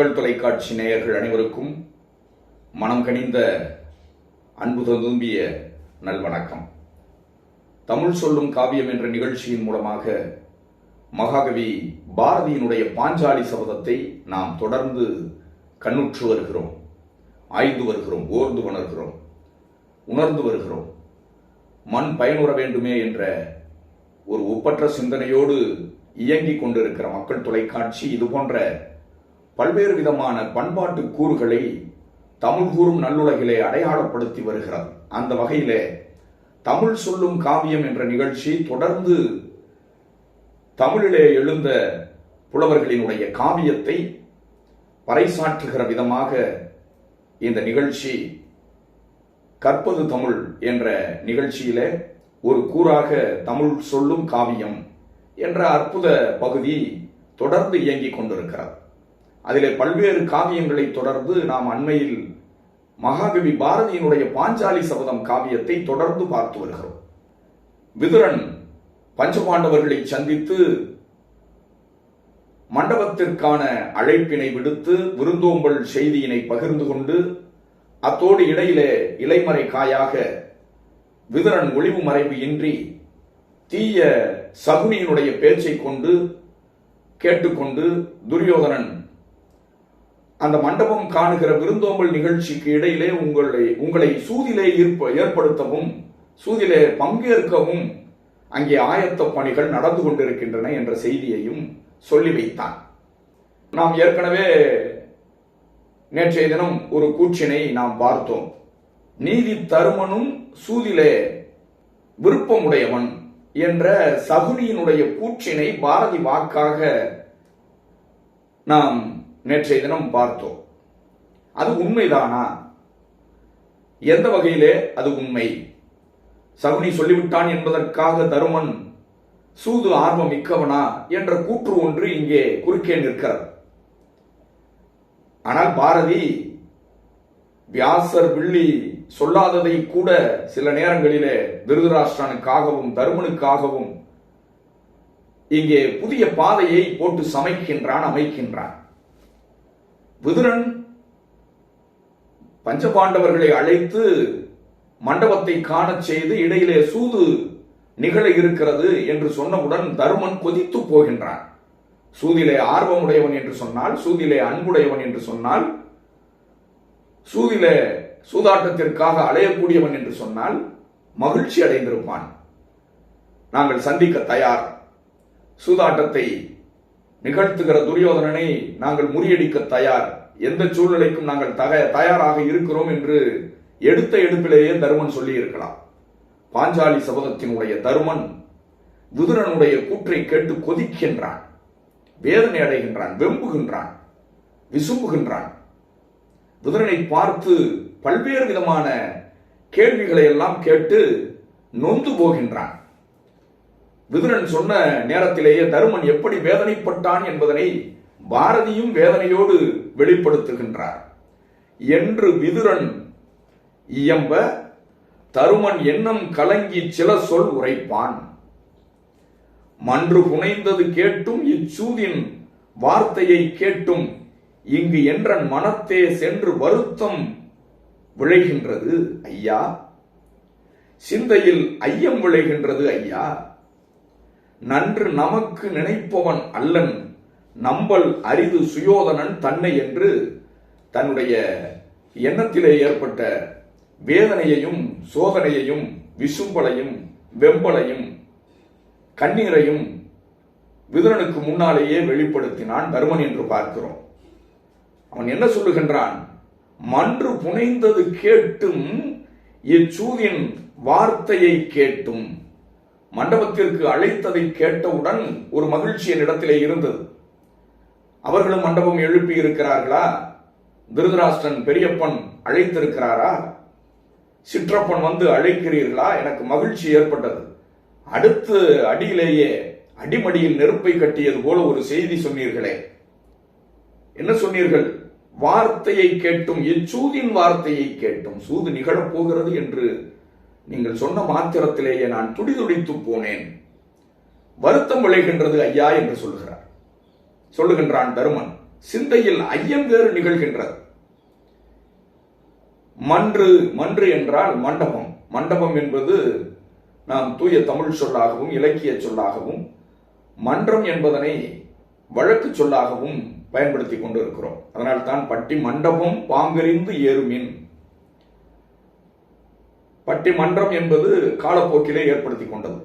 மக்கள் தொலைக்காட்சி நேயர்கள் அனைவருக்கும் மனம் கனிந்த அன்பு ததும்பிய நல்வணக்கம். தமிழ் சொல்லும் காவியம் என்ற நிகழ்ச்சியின் மூலமாக மகாகவி பாரதியினுடைய பாஞ்சாலி சபதத்தை நாம் தொடர்ந்து கண்ணுற்று வருகிறோம், ஆய்ந்து வருகிறோம், ஓர்ந்து உணர்கிறோம், உணர்ந்து வருகிறோம். மண் பயனுற வேண்டுமே என்ற ஒரு ஒப்பற்ற சிந்தனையோடு இயங்கிக் கொண்டிருக்கிற மக்கள் தொலைக்காட்சி இதுபோன்ற பல்வேறு விதமான பண்பாட்டு கூறுகளை தமிழ் கூறும் நல்லுலகிலே அடையாளப்படுத்தி வருகிறது. அந்த வகையிலே தமிழ் சொல்லும் காவியம் என்ற நிகழ்ச்சி தொடர்ந்து தமிழிலே எழுந்த புலவர்களினுடைய காவியத்தை பறைசாற்றுகிற விதமாக இந்த நிகழ்ச்சி கற்பது தமிழ் என்ற நிகழ்ச்சியிலே ஒரு கூறாக தமிழ் சொல்லும் காவியம் என்ற அற்புத பகுதி தொடர்ந்து இயங்கிக் கொண்டிருக்கிறது. அதிலே பல்வேறு காவியங்களை தொடர்ந்து நாம் அண்மையில் மகாகவி பாரதியினுடைய பாஞ்சாலி சபதம் காவியத்தை தொடர்ந்து பார்த்து வருகிறோம். விதுரன் பஞ்சபாண்டவர்களை சந்தித்து மண்டபத்திற்கான அழைப்பினை விடுத்து விருந்தோம்பல் செய்தியினை பகிர்ந்து கொண்டு அத்தோடு இடையிலே இலைமறை காயாக விதுரன் ஒளிவு மறைவு இன்றி தீய சகுனியினுடைய பேச்சை கொண்டு கேட்டுக்கொண்டு துரியோதனன் அந்த மண்டபம் காணுகிற விருந்தோம்பல் நிகழ்ச்சிக்கு இடையிலே உங்களை சூதிலே ஏற்படுத்தவும் சூதிலே பங்கேற்கவும் அங்கே ஆயத்த பணிகள் நடந்து கொண்டிருக்கின்றன என்ற செய்தியையும் சொல்லி வைத்தான். நாம் ஏற்கனவே நேற்றைய தினம் ஒரு கூற்றினை நாம் பார்த்தோம். நீதி தருமனும் சூதிலே விருப்பமுடையவன் என்ற சகுனியினுடைய கூற்றினை பாரதி வாக்காக நாம் நேற்றைய தினம் பார்த்தோம். அது உண்மைதானா? எந்த வகையிலே அது உண்மை? சகுனி சொல்லிவிட்டான் என்பதற்காக தருமன் சூது ஆர்வம் மிக்கவனா என்ற கூற்று ஒன்று இங்கே குறுக்கே நிற்கிறது. ஆனால் பாரதி வியாசர் வில்லி சொல்லாததை கூட சில நேரங்களிலே திருதராஷ்டிரனுக்காகவும் தருமனுக்காகவும் இங்கே புதிய பாதையை போட்டு அமைக்கின்றான். விதுரன் பஞ்சபாண்டவர்களை அழைத்து மண்டபத்தை காணச் செய்து இடையிலே சூது நிகழ இருக்கிறது என்று சொன்னவுடன் தருமன் கொதித்து போகின்றான். சூதிலே ஆர்வமுடையவன் என்று சொன்னால், சூதிலே அன்புடையவன் என்று சொன்னால், சூதிலே சூதாட்டத்திற்காக அலையக்கூடியவன் என்று சொன்னால் மகிழ்ச்சி அடைந்திருப்பான். நாங்கள் சந்திக்க தயார், சூதாட்டத்தை நிகழ்த்துகிற துரியோதனனை நாங்கள் முறியடிக்க தயார், எந்த சூழ்நிலைக்கும் நாங்கள் தயாராக இருக்கிறோம் என்று எடுத்த எடுப்பிலேயே தருமன் சொல்லி இருக்கலாம். பாஞ்சாலி சபதத்தினுடைய தருமன் விதுரனுடைய கூற்றை கேட்டு கொதிக்கின்றான், வேதனை அடைகின்றான், வெம்புகின்றான், விசும்புகின்றான். விதுரனை பார்த்து பல்வேறு விதமான கேள்விகளை எல்லாம் கேட்டு நொந்து போகின்றான். விதுரன் சொன்ன நேரத்திலேயே தருமன் எப்படி வேதனைப்பட்டான் என்பதனை பாரதியும் வேதனையோடு வெளிப்படுத்துகின்றார். என்று விதுரன் இயம்ப தருமன் எண்ணம் கலங்கி சில சொல் உரைப்பான். மன்று புனைந்தது கேட்டும் இச்சூதின் வார்த்தையை கேட்டும் இங்கு என்றன் மனத்தே சென்று வருத்தம் விளைகின்றது ஐயா, சிந்தையில் ஐயம் விளைகின்றது ஐயா. நன்று நமக்கு நினைப்பவன் அல்லன் நம்பல் அரிது சுயோதனன் தன்னை என்று தன்னுடைய எண்ணத்திலே ஏற்பட்ட வேதனையையும் சோதனையையும் விசும்பலையும் வெம்பலையும் கண்ணீரையும் விதுரனுக்கு முன்னாலேயே வெளிப்படுத்தினான் தருமன் என்று பார்க்கிறோம். அவன் என்ன சொல்லுகின்றான்? மன்று புனைந்தது கேட்டும் இச்சூதின் வார்த்தையை கேட்டும். மண்டபத்திற்கு அழைத்ததை கேட்டவுடன் ஒரு மகிழ்ச்சி என்னிடத்திலே இருந்தது. அவர்களும் மண்டபம் எழுப்பி இருக்கிறார்களா? திருதராஷ்டிரன் பெரியப்பன் அழைத்திருக்கிறாரா? சிற்றப்பன் வந்து அழைக்கிறீர்களா? எனக்கு மகிழ்ச்சி ஏற்பட்டது. அடுத்து அடியிலேயே அடிமடியில் நெருப்பை கட்டியது போல ஒரு செய்தி சொன்னீர்களே, என்ன சொன்னீர்கள்? வார்த்தையை கேட்டும், இச்சூதின் வார்த்தையை கேட்டும். சூது நிகழப் போகிறது என்று நீங்கள் சொன்ன மாத்திரத்திலேயே நான் துடிதுடித்து போனேன், வருத்தம் விளைகின்றது ஐயா என்று சொல்லுகின்றான் தருமன். சிந்தையில் ஐயம் வேறு நிகழ்கின்றது. மன்று என்றால் மண்டபம். மண்டபம் என்பது நாம் தூய தமிழ் சொல்லாகவும் இலக்கிய சொல்லாகவும், மன்றம் என்பதனை வழக்கு சொல்லாகவும் பயன்படுத்தி கொண்டிருக்கிறோம். அதனால் தான் பட்டி மண்டபம் பாங்கறிந்து ஏறுமின். பட்டி மன்றம் என்பது காலப்போக்கிலே ஏற்படுத்தி கொண்டது.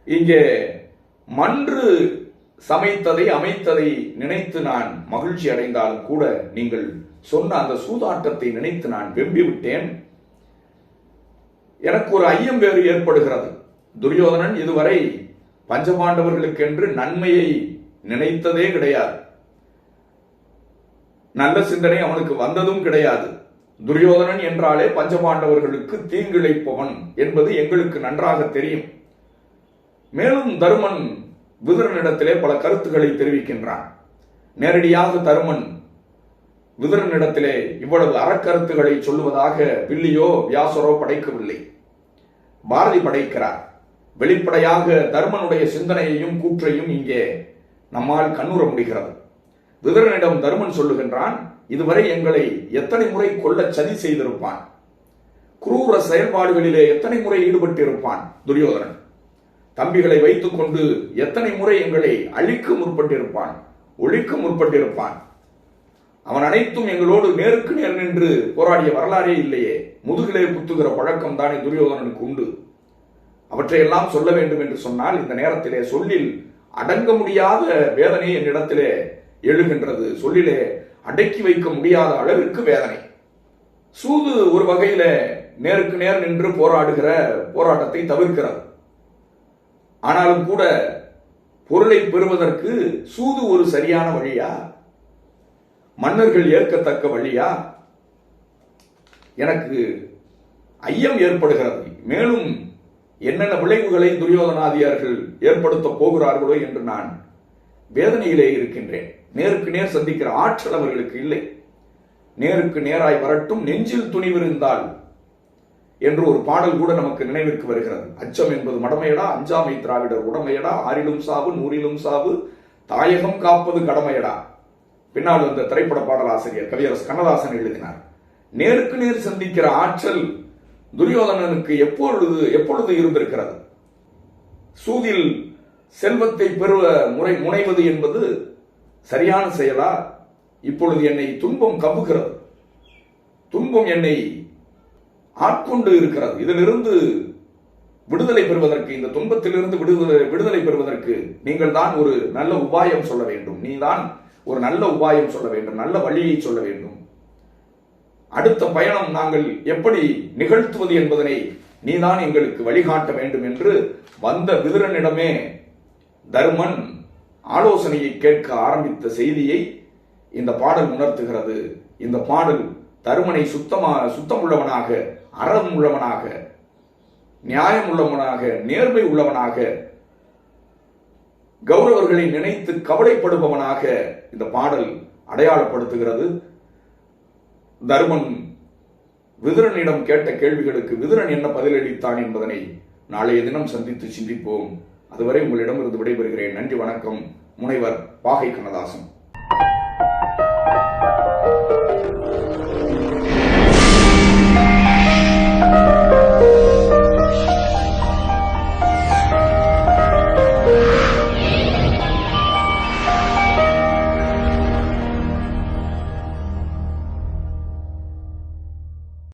இங்கே மன்று சமைத்ததை அமைத்ததை நினைத்து நான் மகிழ்ச்சி அடைந்தாலும் கூட நீங்கள் சொன்ன அந்த சூதாட்டத்தை நினைத்து நான் வெம்பி விட்டேன். எனக்கு ஒரு ஐயம் வேறு ஏற்படுகிறது. துரியோதனன் இதுவரை பஞ்சபாண்டவர்களுக்கென்று நன்மையை நினைத்ததே கிடையாது. நல்ல சிந்தனை அவனுக்கு வந்ததும் கிடையாது. துரியோதனன் என்றாலே பஞ்சபாண்டவர்களுக்கு தீங்கிழைப்பவன் என்பது எங்களுக்கு நன்றாக தெரியும். மேலும் தருமன் விதுரனிடத்திலே பல கருத்துக்களை தெரிவிக்கின்றான். நேரடியாக தருமன் விதுரனிடத்திலே இவ்வளவு அறக்கருத்துக்களை சொல்லுவதாக பில்லியோ வியாசரோ படைக்கவில்லை, பாரதி படைக்கிறார். வெளிப்படையாக தருமனுடைய சிந்தனையையும் கூற்றையும் இங்கே நம்மால் கண்ணுற முடிகிறது. விதுரனிடம் தருமன் சொல்லுகின்றான், இதுவரை எங்களை எத்தனை முறை கொல்ல சதி செய்திருப்பான், குரூர செயல்பாடுகளிலே எத்தனை முறை ஈடுபட்டிருப்பான் துரியோதனன், தம்பிகளை வைத்துக் கொண்டு எத்தனை முறை எங்களை அழிக்க முற்பட்டிருப்பான், ஒழிக்க முற்பட்டிருப்பான். அவன் அனைத்தும் எங்களோடு நேருக்கு நேர் நின்று போராடிய வரலாறே இல்லையே. முதுகிலே குத்துகிற பழக்கம் தானே துரியோதனனுக்கு உண்டு. அவற்றையெல்லாம் சொல்ல வேண்டும் என்று சொன்னால் இந்த நேரத்திலே சொல்லில் அடங்க முடியாத வேதனை என்னிடத்திலே எழுகின்றது. சொல்லிலே அடக்கி வைக்க முடியாத அளவிற்கு வேதனை. சூது ஒரு வகையில நேருக்கு நேர் நின்று போராடுகிற போராட்டத்தை தவிர்க்கிறது. ஆனாலும் கூட பொருளை பெறுவதற்கு சூது ஒரு சரியான வழியா, மன்னர்கள் ஏற்கத்தக்க வழியா? எனக்கு ஐயம் ஏற்படுகிறது. மேலும் என்னென்ன விளைவுகளை துரியோதனாதியார்கள் ஏற்படுத்த போகிறார்களோ என்று நான் வேதனையிலே இருக்கின்றேன். நேருக்கு நேர் சந்திக்கிற ஆற்றல் அவர்களுக்கு இல்லை. நேருக்கு நேராய் வரட்டும் நெஞ்சில் துணிவிருந்தால் என்று ஒரு பாடல் கூட நமக்கு நினைவிற்கு வருகிறது. அச்சம் என்பது மடமையடா, அஞ்சாமை திராவிடர் உடமையடா, ஆறிலும் சாவு நூறிலும் சாவு, தாயகம் காப்பது கடமையடா. பின்னால் வந்த திரைப்பட பாடலாசிரியர் கவியரசு கண்ணதாசன் எழுதினார். நேருக்கு நேர் சந்திக்கிற ஆற்றல் துரியோதனனுக்கு எப்பொழுது இருந்திருக்கிறது? சூதில் செல்வத்தை பெறுவ முனைவது என்பது சரியான செயலா? இப்பொழுது என்னை துன்பம் கவ்வுகிறது, துன்பம் என்னை ஆட்கொண்டு இருக்கிறது. இதிலிருந்து விடுதலை பெறுவதற்கு, இந்த துன்பத்திலிருந்து விடுதலை பெறுவதற்கு நீங்கள் தான் ஒரு நல்ல உபாயம் சொல்ல வேண்டும். நீ தான் ஒரு நல்ல உபாயம் சொல்ல வேண்டும், நல்ல வழியை சொல்ல வேண்டும். அடுத்த பயணம் நாங்கள் எப்படி நிகழ்த்துவது என்பதனை நீதான் எங்களுக்கு வழிகாட்ட வேண்டும் என்று வந்த விதுரனிடமே தருமன் ஆலோசனையை கேட்க ஆரம்பித்த செய்தியை இந்த பாடல் உணர்த்துகிறது. இந்த பாடல் தருமனை சுத்தமுள்ளவனாக, அறம் உள்ளவனாக, நியாயம் உள்ளவனாக, நேர்மை உள்ளவனாக, கௌரவர்களை நினைத்து கவலைப்படுபவனாக இந்த பாடல் அடையாளப்படுத்துகிறது. தருமன் விதுரனிடம் கேட்ட கேள்விகளுக்கு விதுரன் என்ன பதிலளித்தான் என்பதனை நாளைய தினம் சந்தித்து சிந்திப்போம். அதுவரை உங்களிடம் இருந்து விடைபெறுகிறேன். நன்றி, வணக்கம். முனைவர் பாகை கண்ணதாசன்.